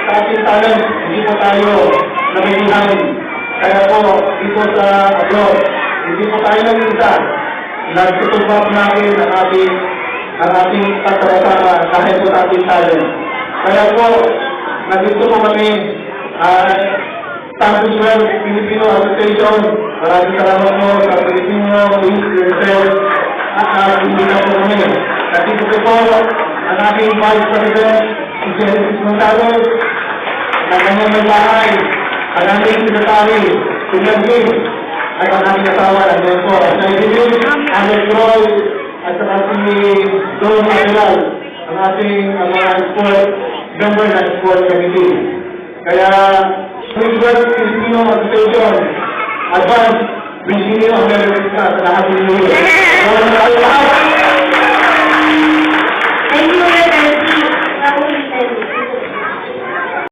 sa ating talent, hindi po tayo nabitihan. Kaya po, dito sa abroad, hindi po tayo nag-isa. Nagtutubak natin ang ating katarasama dahil po sa ating talent. Kaya po, nandito po kami, Campus Well Filipino Association. Maraming salamat po sa Filipino, Luis, yourself, at hindi na po kami. Nandito po ang ating Vice President, si Genesis Montalvo, ang kanyang may bahay, ang ating Secretary, si Glenn, at ang ating asawa, ang po, at Naibigin, Alex Roy, at saka si Don Manuel, ang ating mga sport, member ng sport committee. Kaya, Miss Filipino Association, advance, Miss Filipino America sa lahat ng mga.